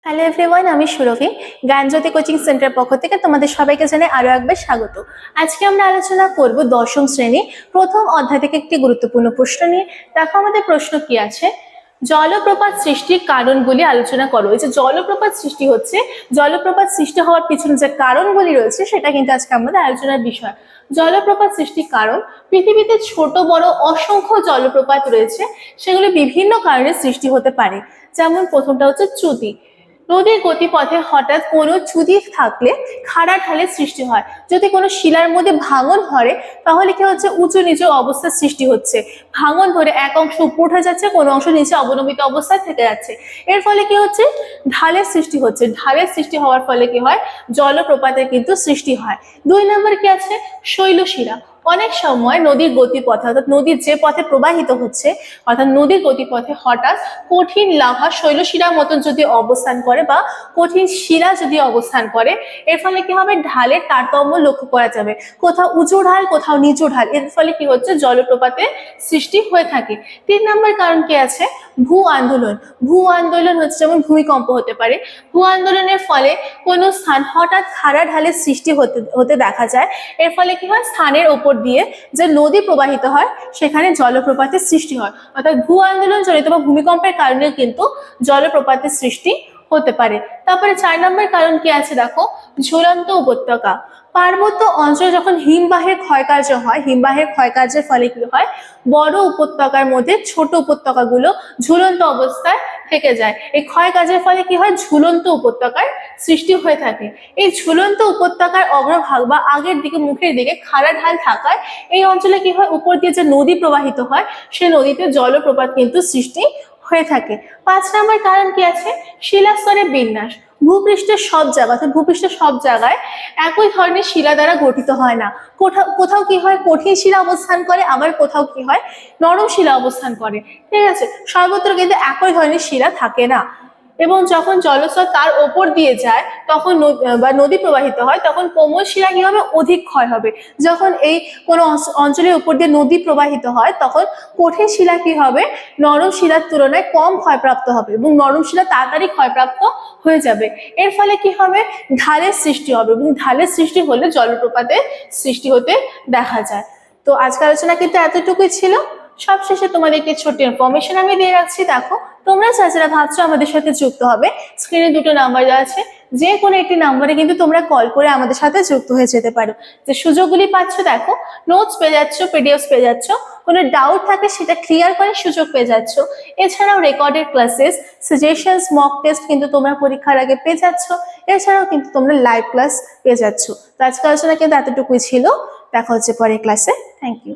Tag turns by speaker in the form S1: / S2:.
S1: Hello everyone, আমি সুরভি। জ্ঞানজ্যোতি coaching centre পক্ষ থেকে তোমাদের সবাইকে জানাই আরো একবার স্বাগত। আজকে আমরা আলোচনা করব দশম শ্রেণী প্রথম অধ্যায় থেকে একটি গুরুত্বপূর্ণ প্রশ্ন নিয়ে। দেখো আমাদের প্রশ্ন কি আছে, জলপ্রপাত সৃষ্টির কারণগুলি আলোচনা করো। এই যে জলপ্রপাত সৃষ্টি হচ্ছে, জলপ্রপাত সৃষ্টি হওয়ার পিছনে যে কারণগুলি রয়েছে সেটা কিন্তু আজকে আমাদের আলোচনার বিষয়। জলপ্রপাত সৃষ্টির কারণ, পৃথিবীতে ছোট বড় অসংখ্য জলপ্রপাত রয়েছে, সেগুলি বিভিন্ন কারণে সৃষ্টি হতে পারে। যেমন প্রথমটা হচ্ছে চ্যুতি। নদীর গতিপথে হঠাৎ কোনো চ্যুতি থাকলে খাড়া ঢালের সৃষ্টি হয়। যদি কোনো শিলার মধ্যে ভাঙন ধরে তাহলে কি হচ্ছে, উঁচু নিচু অবস্থার সৃষ্টি হচ্ছে। ভাঙন ধরে এক অংশ উপর উঠে যাচ্ছে, কোনো অংশ নিচে অবনমিত অবস্থায় থেকে যাচ্ছে। এর ফলে কি হচ্ছে, ঢালের সৃষ্টি হচ্ছে। ঢালের সৃষ্টি হওয়ার ফলে কি হয়, জলপ্রপাতের কিন্তু সৃষ্টি হয়। 2 নম্বর কি আছে, শৈলশিরা। অনেক সময় নদীর গতিপথে, অর্থাৎ নদীর যে পথে প্রবাহিত হচ্ছে, অর্থাৎ নদীর গতিপথে হঠাৎ কঠিন লাভা শৈলশিরার মতন যদি অবস্থান করে বা কঠিন শিলা যদি অবস্থান করে, এর ফলে কি হবে, ঢালের তারতম্য লক্ষ্য করা যাবে। কোথাও উঁচু ঢাল, কোথাও নিচু ঢাল, এর ফলে কি হচ্ছে, জলপ্রপাতের সৃষ্টি হয়ে থাকে। 3 নম্বর কারণ কি আছে, ভূ আন্দোলন। ভূ আন্দোলন হচ্ছে যেমন ভূমিকম্প হতে পারে। ভূ আন্দোলনের ফলে কোনো স্থান হঠাৎ খাড়া ঢালের সৃষ্টি হতে দেখা যায়। এর ফলে কি হয়, স্থানের ওপর দিয়ে যে নদী প্রবাহিত হয় সেখানে জলপ্রপাতের সৃষ্টি হয়। অর্থাৎ ভূ আন্দোলন জনিত বা ভূমিকম্পের কারণে কিন্তু জলপ্রপাতের সৃষ্টি হতে পারে। তারপরে 4 নম্বর কারণ কি আছে, দেখো, ঝুলন্ত উপত্যকা। পার্বত্য অঞ্চলে যখন হিমবাহের ক্ষয়কার্য হয়, হিমবাহের ক্ষয়কার্যের ফলে কি হয়, বড় উপত্যকার মধ্যে ছোট উপত্যকাগুলো ঝুলন্ত অবস্থায় থেকে যায়। এই ক্ষয়কার্যের ফলে কি হয়, ঝুলন্ত উপত্যকার সৃষ্টি হয়ে থাকে। এই ঝুলন্ত উপত্যকার অগ্রভাগ বা আগের দিকে, মুখের দিকে খাড়া ঢাল থাকায় এই অঞ্চলে কি হয়, উপর দিয়ে যে নদী প্রবাহিত হয় সেই নদীতে জলপ্রপাত কিন্তু সৃষ্টি হয়ে থাকে। 5 নম্বর কারণ কি আছে, শিলাস্তরের বিন্যাস। ভূপৃষ্ঠের সব জায়গা, অর্থাৎ ভূপৃষ্ঠের সব জায়গায় একই ধরনের শিলা দ্বারা গঠিত হয় না। কোথাও কোথাও কি হয়, কঠিন শিলা অবস্থান করে, আবার কোথাও কি হয়, নরম শিলা অবস্থান করে। ঠিক আছে, সর্বত্র কিন্তু একই ধরনের শিলা থাকে না। এবং যখন জলস্তর তার ওপর দিয়ে যায় তখন বা নদী প্রবাহিত হয়, তখন কোমল শিলা কি হবে, অধিক ক্ষয় হবে। যখন এই কোনো অঞ্চলের উপর দিয়ে নদী প্রবাহিত হয় তখন কঠিন শিলা কি হবে, নরম শিলার তুলনায় কম ক্ষয়প্রাপ্ত হবে এবং নরম শিলা তাড়াতাড়ি ক্ষয়প্রাপ্ত হয়ে যাবে। এর ফলে কি হবে, ঢালের সৃষ্টি হবে এবং ঢালের সৃষ্টি হলে জলপ্রপাতের সৃষ্টি হতে দেখা যায়। তো আজকের আলোচনা কিন্তু এতটুকুই ছিল। সবশেষে তোমাদের একটি ছোট্ট ইনফরমেশন আমি দিয়ে রাখছি। দেখো, তোমরা যারা ভাবছো আমাদের সাথে যুক্ত হবে, স্ক্রিনে 2টো নাম্বার দেওয়া আছে, যে কোনো একটি নাম্বারে কিন্তু তোমরা কল করে আমাদের সাথে যুক্ত হয়ে যেতে পারো। যে সুযোগগুলি পাচ্ছ, দেখো, নোটস পেয়ে যাচ্ছ, পিডিএফ পেয়ে যাচ্ছ, কোনো ডাউট থাকলে সেটা ক্লিয়ার করার সুযোগ পেয়ে যাচ্ছ। এছাড়াও recorded classes, suggestions, mock test কিন্তু তোমরা পরীক্ষার আগে পেয়ে যাচ্ছ। এছাড়াও কিন্তু তোমরা লাইভ ক্লাস পেয়ে যাচ্ছ। তো আজকের আলোচনা কিন্তু এতটুকুই ছিল। দেখা হচ্ছে পরের ক্লাসে। Thank you.